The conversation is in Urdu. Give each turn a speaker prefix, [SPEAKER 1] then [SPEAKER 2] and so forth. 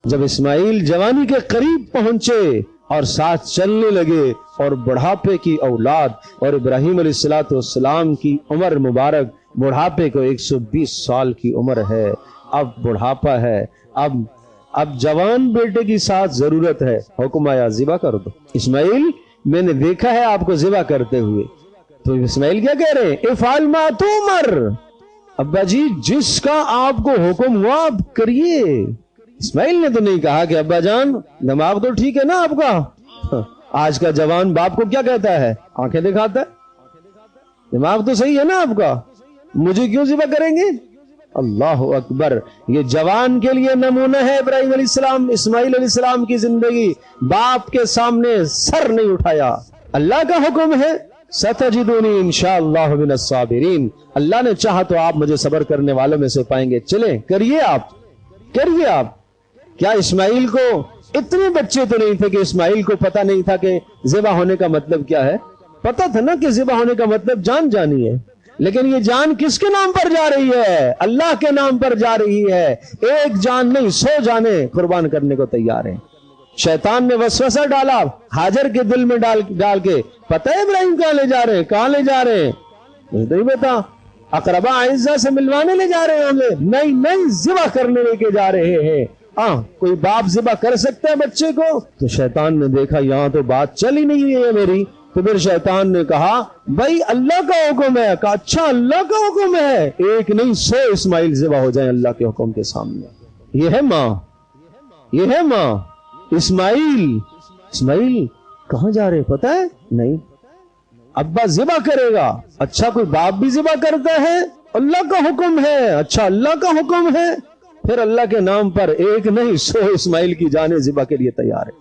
[SPEAKER 1] جب اسماعیل جوانی کے قریب پہنچے اور ساتھ چلنے لگے اور بڑھاپے کی اولاد اور ابراہیم علیہ السلام کی عمر مبارک بڑھاپے کو 120 سال کی عمر ہے، اب بڑھاپا ہے، اب جوان بیٹے کی ساتھ ضرورت ہے، حکم آیا ذبح کر دو۔ اسماعیل میں نے دیکھا ہے آپ کو ذبح کرتے ہوئے، تو اسماعیل کیا کہہ رہے ہیں؟ افعل ما تؤمر، ابا جی جس کا آپ کو حکم ہوا آپ کریے۔ اسماعیل نے تو نہیں کہا کہ ابا جان دماغ تو ٹھیک ہے نا آپ کا، آج کا جوان باپ کو کیا کہتا ہے؟ آنکھیں دکھاتا ہے، دماغ تو صحیح ہے نا آپ کا، مجھے کیوں ذبح کریں گے؟ اللہ اکبر، یہ جوان کے لیے نمونہ ہے ابراہیم علیہ السلام، اسماعیل علیہ السلام کی زندگی۔ باپ کے سامنے سر نہیں اٹھایا، اللہ کا حکم ہے ستجدونی انشاءاللہ من الصابرین، اللہ نے چاہا تو آپ مجھے صبر کرنے والوں میں سے پائیں گے، چلیں کریے آپ، کریے آپ۔ کیا اسماعیل کو اتنے بچے تو نہیں تھے کہ اسماعیل کو پتہ نہیں تھا کہ ذبح ہونے کا مطلب کیا ہے؟ پتہ تھا نا کہ ذبح ہونے کا مطلب جان جانی ہے، لیکن یہ جان کس کے نام پر جا رہی ہے؟ اللہ کے نام پر جا رہی ہے۔ ایک جان نہیں 100 جانیں قربان کرنے کو تیار ہیں۔ شیطان نے وسوسہ ڈالا ہاجر کے دل میں ڈال کے، پتہ ہے ابراہیم کہاں لے جا رہے ہیں؟ کہاں لے جا رہے ہیں؟ مجھے تو نہیں پتا، اقربا اعزا سے ملوانے لے جا رہے ہیں ہمیں؟ نہیں ذبح کرنے لے کے جا رہے ہیں۔ کوئی باپ ذبح کر سکتا ہے بچے کو؟ تو شیطان نے دیکھا یہاں تو بات چل ہی نہیں ہے میری، تو پھر شیطان نے کہا بھائی اللہ کا حکم ہے۔ کہا اچھا اللہ کا حکم ہے، ایک نہیں 100 اسماعیل ذبح ہو جائیں اللہ کے حکم کے سامنے۔ یہ ہے ماں، یہ ہے ماں۔ اسماعیل کہاں جا رہے پتہ ہے؟ نہیں، ابا ذبح کرے گا۔ اچھا کوئی باپ بھی ذبح کرتا ہے؟ اللہ کا حکم ہے۔ اچھا اللہ کا حکم ہے، پھر اللہ کے نام پر ایک نہیں 100 اسماعیل کی جانیں ذبح کے لیے تیار ہے۔